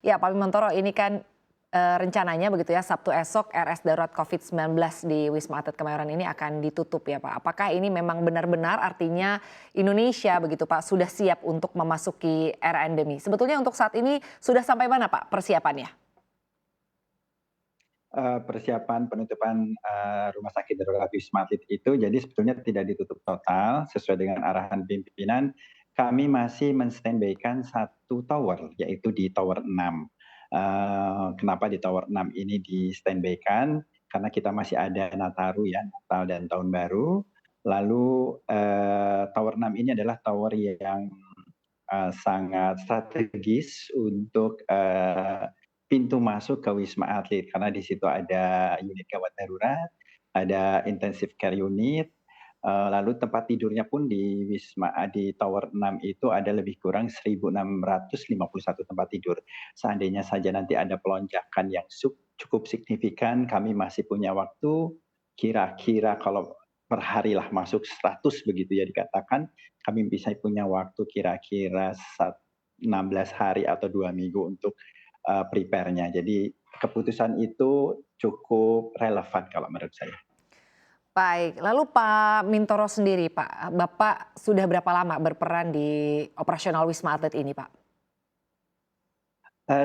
Ya, Pak Bimantoro, ini kan rencananya begitu ya, Sabtu esok RS darurat COVID-19 di Wisma Atlet Kemayoran ini akan ditutup ya Pak. Apakah ini memang benar-benar artinya Indonesia begitu Pak sudah siap untuk memasuki era endemi? Sebetulnya untuk saat ini sudah sampai mana Pak persiapannya? Persiapan penutupan, rumah sakit darurat Wisma Atlet itu jadi sebetulnya tidak ditutup total sesuai dengan arahan pimpinan, kami masih men-standby-kan 1 tower, yaitu di tower 6. Kenapa di tower 6 ini di-standby-kan, karena kita masih ada Nataru ya, Natal dan Tahun Baru. Lalu, tower 6 ini adalah tower yang sangat strategis untuk pintu masuk ke Wisma Atlet karena di situ ada unit gawat darurat, ada intensive care unit, lalu tempat tidurnya pun di tower 6 itu ada lebih kurang 1.651 tempat tidur. Seandainya saja nanti ada pelonjakan yang cukup signifikan, kami masih punya waktu kira-kira kalau per harilah masuk 100 begitu ya dikatakan, kami bisa punya waktu kira-kira 16 hari atau 2 minggu untuk, prepare-nya. Jadi keputusan itu cukup relevan kalau menurut saya. Baik, lalu Pak Mintoro sendiri Pak, Bapak sudah berapa lama berperan di operasional Wisma Atlet ini Pak?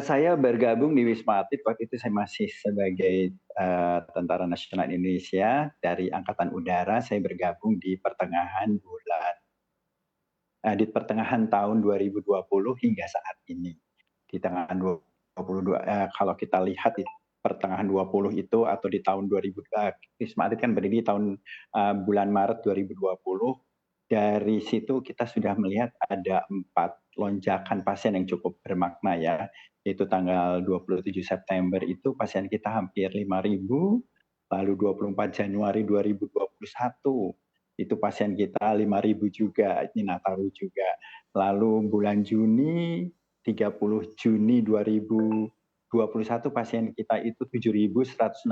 Saya bergabung di Wisma Atlet waktu itu saya masih sebagai, Tentara Nasional Indonesia dari Angkatan Udara, saya bergabung di pertengahan tahun 2020 hingga saat ini. Di tengah 2022, kalau kita lihat di pertengahan 20 itu atau di tahun 2000, Wisma Atlet kan berdiri tahun, bulan Maret 2020, dari situ kita sudah melihat ada 4 lonjakan pasien yang cukup bermakna ya, yaitu tanggal 27 September itu pasien kita hampir 5.000, lalu 24 Januari 2021 itu pasien kita 5.000 juga, ini Nataru juga. Lalu bulan Juni, 30 Juni 2021 pasien kita itu 7.167.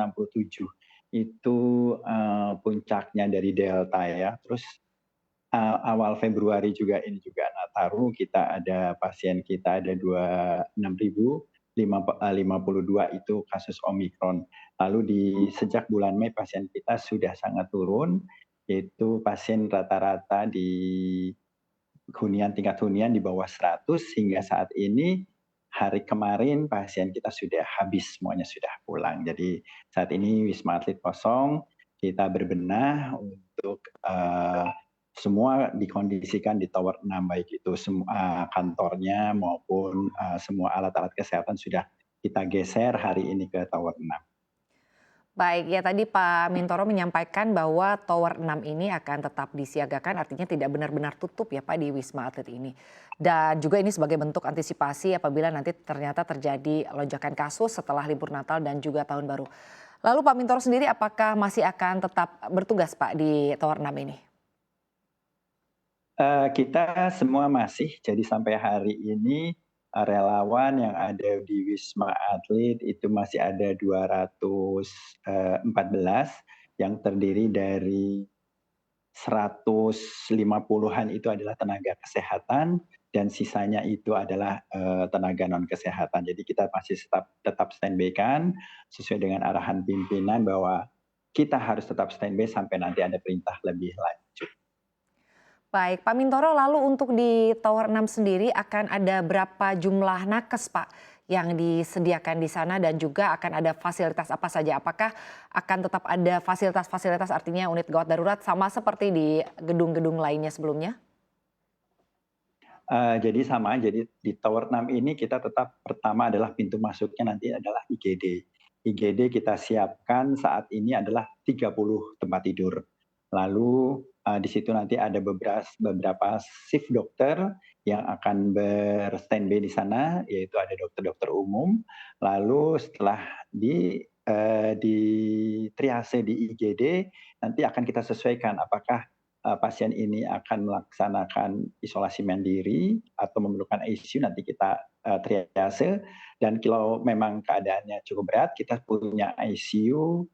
Itu, puncaknya dari Delta ya. Terus, awal Februari juga ini juga Nataru, kita ada pasien kita ada 56.052 itu kasus Omikron. Lalu sejak bulan Mei pasien kita sudah sangat turun, yaitu pasien rata-rata tingkat hunian di bawah 100 hingga saat ini, hari kemarin pasien kita sudah habis, semuanya sudah pulang. Jadi saat ini Wisma Atlet kosong, kita berbenah untuk, semua dikondisikan di tower 6, baik itu kantornya maupun, semua alat-alat kesehatan sudah kita geser hari ini ke tower 6. Baik, ya tadi Pak Mintoro menyampaikan bahwa Tower 6 ini akan tetap disiagakan, artinya tidak benar-benar tutup ya Pak di Wisma Atlet ini. Dan juga ini sebagai bentuk antisipasi apabila nanti ternyata terjadi lonjakan kasus setelah libur Natal dan juga Tahun Baru. Lalu Pak Mintoro sendiri apakah masih akan tetap bertugas Pak di Tower 6 ini? Kita semua masih, jadi sampai hari ini, relawan yang ada di Wisma Atlet itu masih ada 214 yang terdiri dari 150-an itu adalah tenaga kesehatan dan sisanya itu adalah, tenaga non kesehatan. Jadi kita masih tetap standby-kan sesuai dengan arahan pimpinan bahwa kita harus tetap standby sampai nanti ada perintah lebih lanjut. Baik, Pak Mintoro, lalu untuk di Tower 6 sendiri akan ada berapa jumlah nakes Pak yang disediakan di sana dan juga akan ada fasilitas apa saja? Apakah akan tetap ada fasilitas-fasilitas artinya unit gawat darurat sama seperti di gedung-gedung lainnya sebelumnya? Jadi sama, jadi di tower 6 ini kita tetap pertama adalah pintu masuknya nanti adalah IGD. IGD kita siapkan saat ini adalah 30 tempat tidur. Lalu, di situ nanti ada beberapa shift dokter yang akan ber-standby di sana, yaitu ada dokter-dokter umum. Lalu setelah di triase di IGD, nanti akan kita sesuaikan apakah pasien ini akan melaksanakan isolasi mandiri atau memerlukan ICU, nanti kita triase, dan kalau memang keadaannya cukup berat kita punya ICU,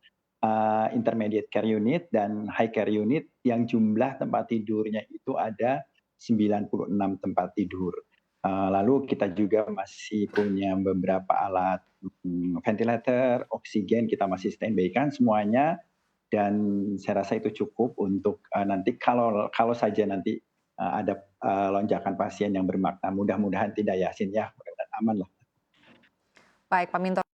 intermediate care unit dan high care unit yang jumlah tempat tidurnya itu ada 96 tempat tidur. Lalu kita juga masih punya beberapa alat, ventilator, oksigen kita masih standby-kan semuanya dan saya rasa itu cukup untuk, nanti kalau saja nanti, ada, lonjakan pasien yang bermakna, mudah-mudahan tidak ya, Sin, ya, mudah-mudahan aman lah. Baik Pak Minto